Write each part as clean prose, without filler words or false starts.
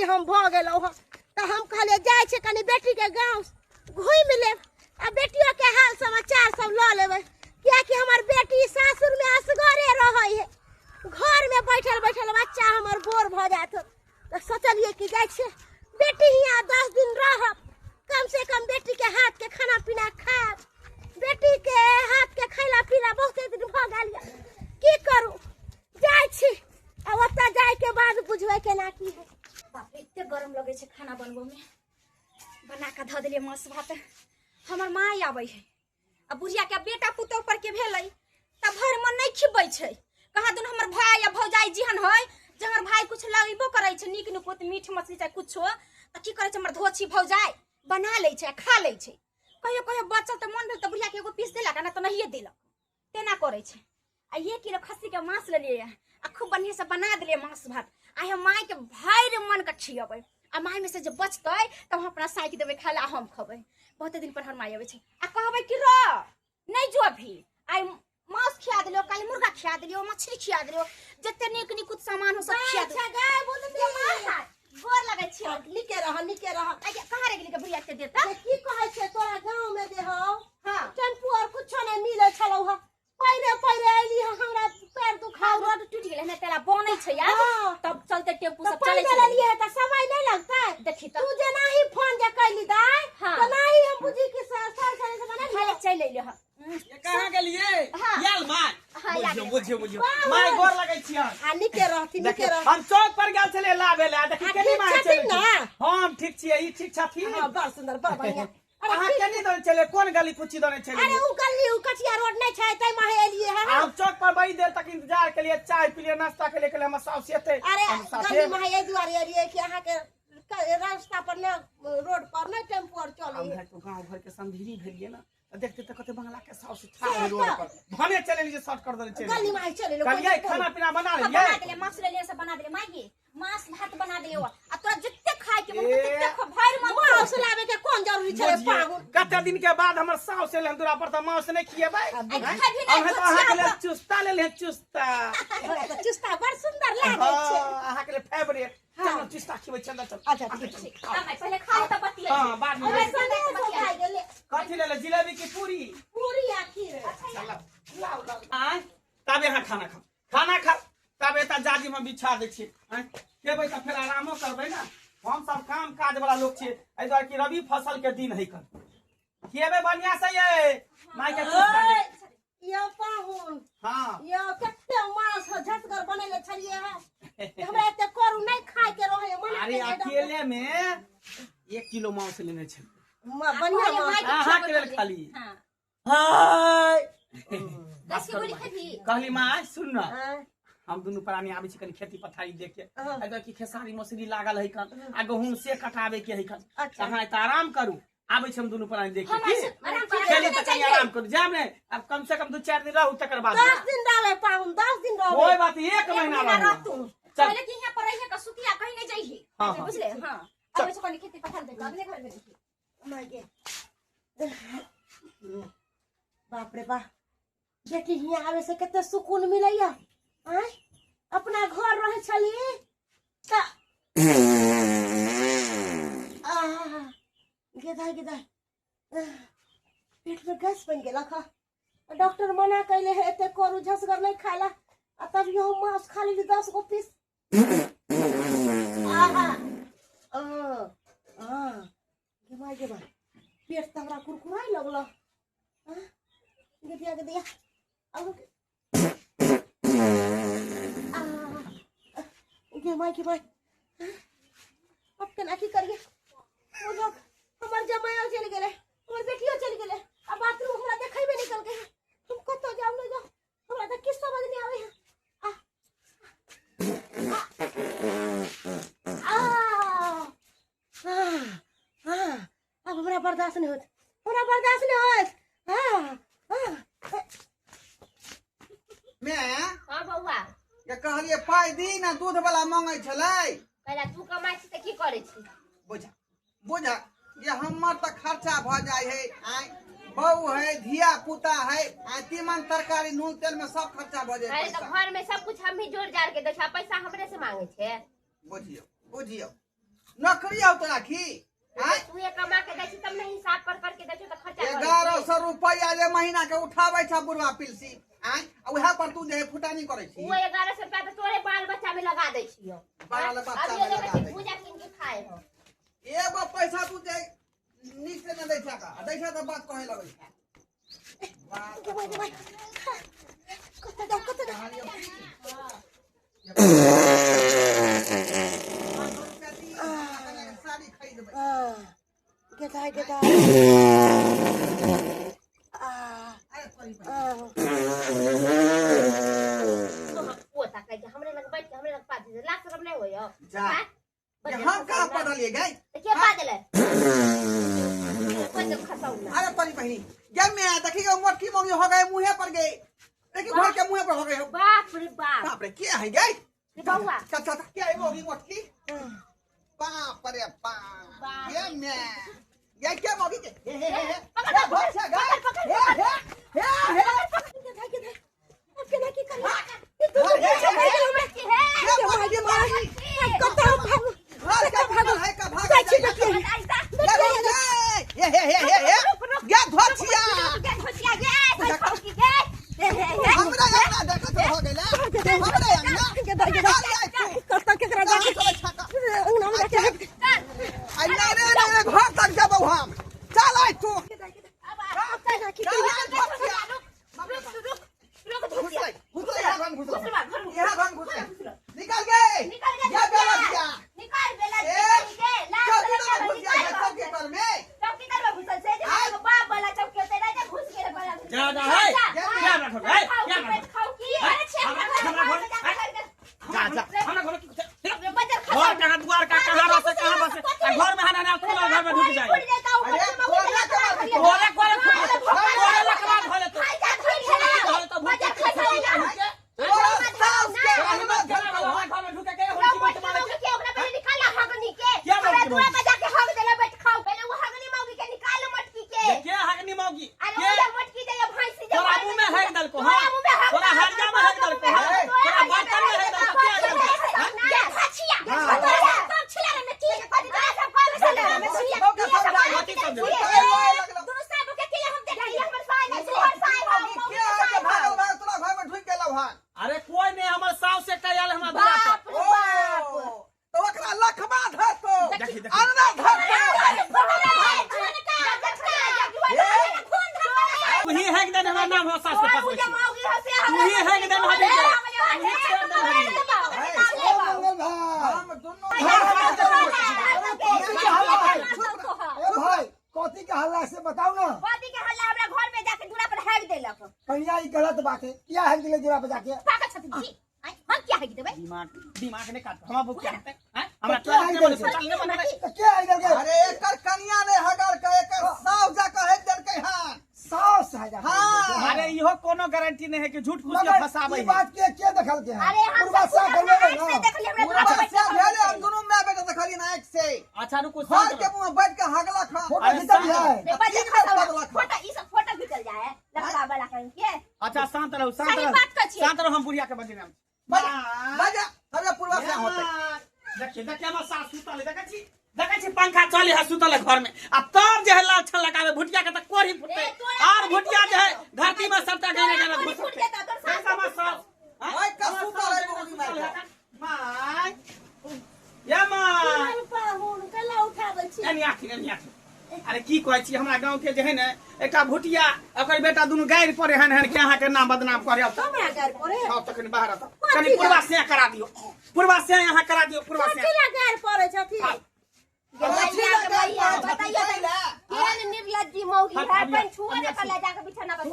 हम भ गेलौ ह त हम कहले जाय छे कनी बेटी के गांव घुम ले आ बेटियों के हाल समाचार सब ल लेबे क्या कि हमर बेटी सासुर में असगरे रहै है घर में बैठल बैठल बच्चा हमर बोर भ जात त सोचलिए कि जाय छे बेटी हिया 10 दिन रह कम से कम बेटी के हाथ के खाना पीना खाब बेटी के हाथ के खैला पीला बहुत दिन भ गेल की करू जाय छी अब ओता जाय के बाद बुझबै केना की है बाप रे इत्ते गरम लगे छे खाना बनबो में बना के ध देलिए मांस भात हमर माय आबै है आ बुढ़िया के बेटा पुतौ पर के भेलै त भर मन नहीं खिबै छै कहा दिन हमर भाई या भौजाई जिहन है जे हमर भाई कुछ लगबो करै छै नीक नुकुत मीठ मछली चाहे कुछो त की करै छै हमर धोछी भौजाई बना लै छै खा लै छै कहियो कहियो बच्चा त मन भेल त बुढ़िया के एगो पीस देलक ना त नहीं देलक तेना करै छै आ 1 किलो खस्सी के मांस लेलिए आ खूब बढ़िया से बना देलिए मांस भात आ हम माय के भैर मन के खियबै आ माय में से जे बचतै त हम अपना साइक देबै खाला हम खबै बहुत दिन पर हम माय आबै छै आ कहबै कि र नहीं जो भी आई मांस खिया दिलो काली मुर्गा खिया दिलो मछली खिया दिलो जते नीक नीक सामान हो सब खिया अच्छा गाय बोल दे मां गोर लगै छै निके रह कहां रे गेली के बुढ़िया के देता की कहै छै तोरा गांव में दे हो हां टेम्पू और कुछो नहीं मिले छलौ ह पहिले एली हमरा पैर दुखाव रोड टूट गेलै ने तेला बनै छै यार तब चलते टेम्पू सब चलै छै लिए त समय नहीं लगता देखी त तू जे नहीं फोन जे कैली दाई त नहीं हम बुझी कि सर से बना खाले चल ले ह ये कहां गेलिए याल माय बुझियो माय गोर लगै छियै आ निके रह हम चौक पर गेल छले लाबे ले देखी केनी माय चले हम ठीक छियै ई ठीक छथिन हां बड़ सुंदर बड़ बढ़िया अहाँ केनी दन चले कोन गली कुची दने चले अरे उ गली उ कचिया रोड नहीं छै तै माहे एलिए है हम चौक पर बड़ी देर तक इंतजार के लिए चाय पी लिए नाश्ता के लिए हम साहब सेते अरे गली माहे दुआरे एलिए कि अहाँ के रास्ता पर न रोड पर न टेम्पू और चले हम तो गांव घर के संधीरी भेलिए ना देखते तो कते बंगला के साहब से ठाड़ रोड पर भने चले लीजिए शॉर्ट कर देले चले गली माहे चले लो कलिए खाना पीना बना बना लिए देले मांस ले ले से बना देले मागी मांस भात बना देले आ तोरा जत्ते खाए के मन तत्ते भैर मन मांस लावे के कोन जरूरी छै पागल कते दिन के बाद हमर साहब से लंदुरा पर त मांस नहीं खिएबै हम तो अहाँ के लिए चुस्ता ले ले चुस्ता बड़ सुंदर लागे छै अहाँ के लिए फेवरेट चलो चुस्ता खिबै चल चल अच्छा ठीक पहले खाओ त बतिया हां बाद में खाई गेले कथि ले जिलेबी की पूरी आखिर चल लाओ आय तबे हां खाना खा तबे त जाजी में बिछा दे छी केबै त फेर आरामो करबै ना हम सब काम काज वाला लोग छी ए दुआरे कि रबी फसल के दिन है कर केबै बढ़िया से ये माय के चुस्ता दे यो पाहुन हां यो कते मांस झटकर बनेले छलिए है हमरा एते करू नहीं खाए के रहे मन अरे अकेले में 1 किलो मांस लेने छै बढ़िया मांस अहाँ के लेल खाली हां हाय 10 के गोली खाबी कहली माय सुन ना हम दुनू प्राणी आबै छी कनी खेती पथारी देख के एतो की खेसारी मसरी लागल है कन आ गहूम से कटावे के है कन अहाँ त आराम करू आबै छी हम दुनू प्राणी देख के आराम खेली त कनी आराम करू जाब ने अब कम से कम 2-4 दिन रहू तकर बाद 10 दिन रहबे पाहुन 10 दिन रहबे कोई बात 1 महीना रहू पहले कि यहां पर रहिए का सुतिया कहीं नहीं जाइए बुझले हां अब से कनी खेती पथार देख अपने घर में देखिए मागे बाप रे बा बेटी हिया आवे से कते सुकून मिलैया हैं अपना घर रहे छली त गेदा पेट में गैस बन गेला खा डॉक्टर मना कैले है एते करू झसगर नहीं खाला आ तब यो मांस खा ली 10 गो पीस गे भाई पेट तमरा कुरकुराई लगलो गेदिया अब के भाई अब केना की करिए वो लोग हमर जमाया चल गेले हमर बेटियो चल गेले अब बाथरूम हमरा देखैबे निकल के तुम कतो जाओ न जाओ हमरा त किस समझ नहीं आवे अब हमरा बर्दाश्त नहीं होत मैं हां बौआ के कहलिए पाई दी ना दूध वाला मांगे छलै पहले तू कमाई छी त की करे छी बुझा ये हमर त खर्चा भ जाय है आय बहू है धिया पुता है आय तीमन तरकारी नून तेल में सब खर्चा भ जाय अरे तो घर में सब कुछ हम ही जोड़ जाड़ के देखा पैसा हमरे से मांगे छे बुझियो नौकरी आओ तो राखी आय तू ये कमा के दै छी तब नहीं हिसाब कर करके दै छी त खर्चा कर 1100 रुपया जे महीना के उठाबै छ बुढ़वा पिलसी आय उहे पर तू जे फुटानी करै छी वो 1100 रुपया तो तोरे बाल बच्चा में लगा दै छियो बाल बच्चा अब में ये लगा देखै दै। पूजा किन के खाए हो एगो पैसा तू जे नीक से न दै छ का दै छ त बात कहे लगै छ कत दे साड़ी खरीदबै गेदाय अरे कोई वो तक के हमरे लग बैठ के हमरे लग पास लाख रुपया नहीं होयो जा हम कहां पढ़लिए गई तो के बादले कोई जब खसाउला अरे परी बहनी जब मैं देखियो मोटकी मोंगी हो गए मुंहे पर गए देखियो घर के मुंहे पर हो गए हो बाप रे बाप बाप रे क्या है गई रे बउआ चल क्या है मोगी मोटकी बाप रे बाप ये मैं ये क्या मोगी के हे पकड़ बहुत अच्छा गई हे केना की कर ये तू की है ये मार कत भाग घर का भाग है का भाग जाय छी देखिए ये क्या धोछिया हमरा अंगना देखत हो गेला हमरा अंगना कत केकरा अंगना में जाके आई ना घर तक जब हम चल आई तू निकल गए या बेला दिया ज्यादा है क्या रखो है क्या रखो हमरा घर की घर का द्वार का कहां बसे घर में हना ना खुला घर में ढुक जाए कोरे कोरे लकवा धले तो भूख घर में ढुके के क्या हगनी मौगी तोरा मुंह में है दल को हां तोरा हरजा में है दल को हां तोरा बर्तन में है दल को अरे कोई नहीं हमर सास से कयाल हमरा दुआ तो ओकरा लखमा धर तो देखी अन्ना धर तू ही है कि हमरा नाम हो सास के पास तू ही है कि हम हम दोनों भाई कथी के हल्ला से बताओ ना कहिया ई गलत बात है क्या है दिले जरा पे जाके दिमाग ने काट हम बुक क्या है हमरा क्या है चलने इधर चलने बना तो क्या है इधर के अरे एकर कन्या ने हगर के एकर साव जाकर है दर के हां 100,000 हाँ। अरे इहो कोनो गारंटी नहीं है कि झूठ फूस के मगर फसाबै ई है बात के देखल के है अरे हम पूर्वासा सब कर लेबे से ना देख लिए पूरा बच्चा भेले हम दोनों मैं बेटा देखलिए ना एक से अच्छा रुको घर के मुंह बैठ के हगला खा फोटो अरे खींचल है फोटो खींचल जाए लड़का वाला करके अच्छा शांत रहो सही बात कर छियै। शांत रहो हम बुढ़िया के बजे नाम बजा हमरा पूर्वा से होते देखिए हमर सास सुतल देखै छी पंखा चले है सुतल है घर में आ तब जे है लाल छल लगावे भुटिया के त कोरी फुटे और भुटिया जे है धरती में सबटा गाने घुस फुट जाता तो ऐसा मत सास ओए का सुतल है बोगी में माय या माय पाहुन कला उठाबै छी एनी आखी अरे की कहै छी हमरा गांव के जे है ने एकटा भुटिया ओकर बेटा दुनु गायर पड़े हन के अहाँ के नाम बदनाम करे अब हमरा घर पर हां तखन बाहर आता कनी पूर्वा से करा दियो पूर्वा से यहां करा दियो पूर्वा से कथि घर पड़े छथि निर्लज्जी मौगी है अपन छुए न कला जाके बिछाना पर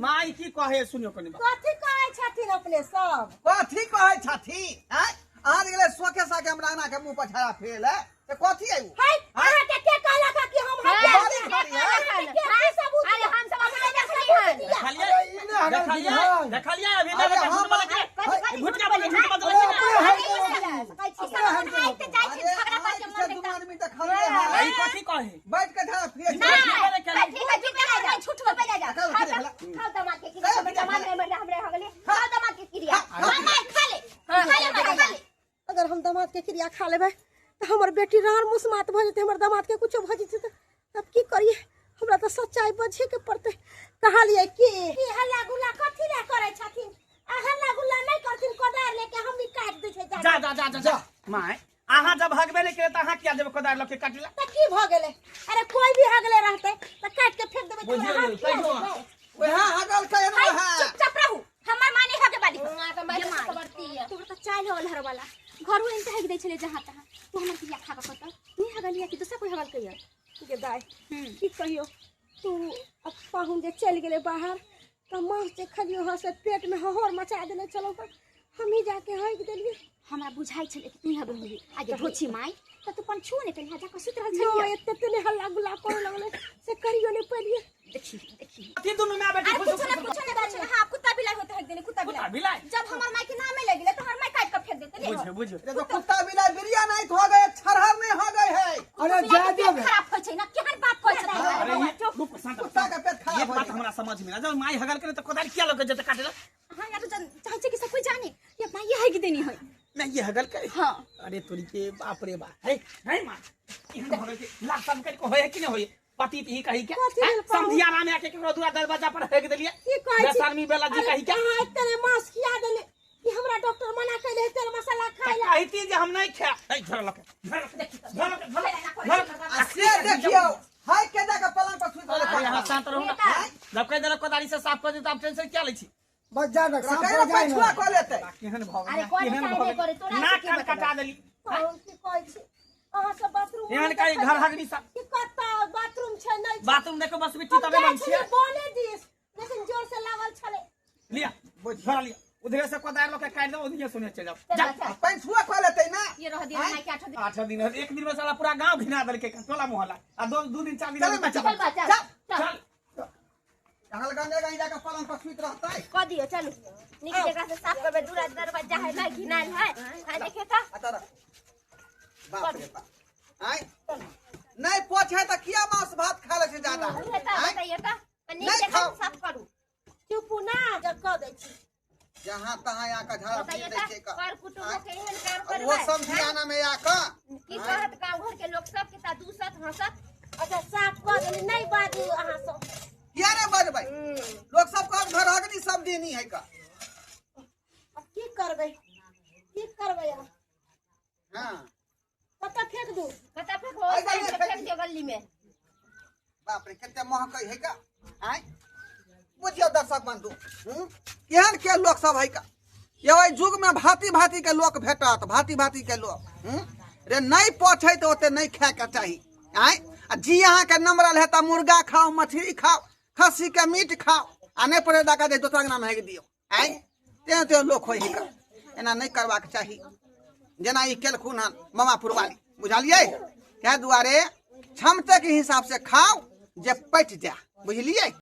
माई की कहे सुनियो कनी कथि कहै छथिन अपने सब कथी कहै छथी हैं आ गेले सोखे साके हमरा आना के मुंह पर छाया फेल है ते कथी आइउ है अहाँ के कहला का कि हम बारी बारी है अरे हम सब अपने देख रही हैं देखलिए अभी ना झूठ बोले के भुटिया बोले झूठ बोले आदमी त खड़े है आई कथी कहे बैठ के था फ्रेश झूठ पे जा खाओ दमा के हमरे हो गेली खाओ दमा के क्रिया खा ले अगर हम दामाद के क्रिया खा लेबै तो हमर बेटी रान मुसमात भ जेते, हमर दामाद के कुछ भ जेते, अब की करिए? हमरा तो सच्चाई बजे के पड़ते। कहा लिए की हल्ला गुल्ला कथी ले करे छथिन? आ हल्ला गुल्ला नहीं करथिन, कोदार लेके हम भी काट दे छै। जा जा जा जा माय अहाँ जब हगबे नहीं करे त अहाँ किया देबे कोदार लके काटिला? त की भ गेले? अरे कोई भी हगले रहते त काट के फेंक देबे। बुझियो हम किया कैसो देबै? वहाँ हगल के हाय, है चुपचाप रहू। हमर माँ नहीं हगे वाली मैं तो बढ़ती है। तू तो चाल होल हर वाला घरु एंते हग दे छले जहां तहां। तू हमर किया खा के पता नहीं हगलिया कि दूसरा कोई हगल कहिया? के दाई की कहियो तू अब पाहुन जे चल गेले बाहर त मां से खलियो ह से पेट में हहर मचा देले। चलो पर हम ही जाके हग देलिए। हमरा बुझाई छले कि तू हगल होली आगे होछी माई त तू पन छू ने कहिया जाके सुत रहल नो छलिया। एते तने हल्ला गुल्ला करे लगले से करियो ने पलिए। देखी देखी ती दोनों में बेटी अरे कुछ ने बात हां कुत्ता बिलाई होते हग देने कुत्ता कुत्ता बिलाई? जब हमर माई के नाम में लगिले तो हमर माई काट के फेंक देते ले। बुझे ये तो कुत्ता बिलाई बिरिया नहीं हो गए, छरहर नहीं हो गए है। अरे जा दे खराब होय छै ना केहन बात कहै छै? अरे ये रुक शांत हो। कुत्ता का पेट ये खराब हो बात गया। हमरा समझ में ना जब माई हगल करे तो कोदार किया लगे जते काटेला? हां यार चाहे छै कि सब कोई जाने ये माई ये हग देनी है। मैं ये हगल करे हां अरे तोरी के बाप रे बाप है मां इहन हगल के लाख सब कर को होय कि नहीं होय? पति ही कही क्या समधिया नाम आके केकरो दूरा दरवाजा पर हग देलिए? की कहै छी? 10 आदमी बेला जी कही क्या? हां तेरे मांस खिया देले कि हमरा डॉक्टर मना कइले तेरे मसाला खाइ ला। कहती जे हम नहीं खा ए धर लके से देखियो हाय के जगह पलंग पर सुत अरे रहे। यहां शांत रहो ना। जब कह देला कोदारी से साफ कर दे तो आप टेंशन क्या लै छी? बस जा ना साफ रखै हो रे जाए पछुआ ना। को लेते। केहन भाव अरे कोई नहीं करे तोरा ना के कान कटा देली पाहुन की कहै छी? अहाँ सब बाथरूम एहन कहीं घर हगनी सा की कत्ता बाथरूम छै नहीं छै? बाथरूम देखो बस मिट्टी तबे बन छिए। बोले दिस लेकिन जोर से लागल छले। लिया धर लिया उधर से कोदार लोग के काट दो उधर सुने चल जाओ जा। पछुआ को लेते ना। ये रह दिया माई के 8 दिन 8 दिन एक दिन में साला पूरा गांव घिना देल के टोला मोहल्ला आ 2 दिन 4 दिन चल में बच्चा, चल चल चल चल हगल गंदे कहीं जाकर पलंग पर सुत रहता है। क दियो चल नीचे जगह से साफ करबे दूरा दरवाजा है ना घिनाल है आ देखे त अतर बाप रे बाप आय नहीं पोछे त किया मांस भात खा ले से ज्यादा ये त आय बताइए त नहीं नीचे खाओ। जगह साफ करू चुप ना जब कह दै छी। जहां तहां आका झाड़ बताइए पीट दे त के कर कुटुंब के एहन काम और करबे वो समझियाना में आका की कहत गांव घर के लोग सब के ता दूसत हंसत अच्छा साफ कह देली नहीं बाजू अहाँ सब। किया रे बजबै? लोग सब का घर अग्नि सब देनी है का। अब की करबै अब? हां कत्ता फेंक दू? कता पे हो फेंक दियो गली में। बाप रे कितने महक है का। आय बुझियो दर्शक बंधु केहन के लोग सब है का। ये युग में भांति भांति के लोग भेटत, भांति भांति के लोग रे नहीं पहुंचे तो ओते नहीं खाए के चाहिए। आय जी अहाँ के नंबर है त मुर्गा खाओ, मछली खाओ, खस्सी के मीट खाओ आ नहीं पड़े दाका दे दोसरा के नाम है दियो। आय ते लोग होई का एना नहीं करबाक चाहिए। जेना ई केलखुन हन मामापुर वाली बुझलिए क्या दुआरे क्षमता के हिसाब से खाओ जे पट जा बुझलिए।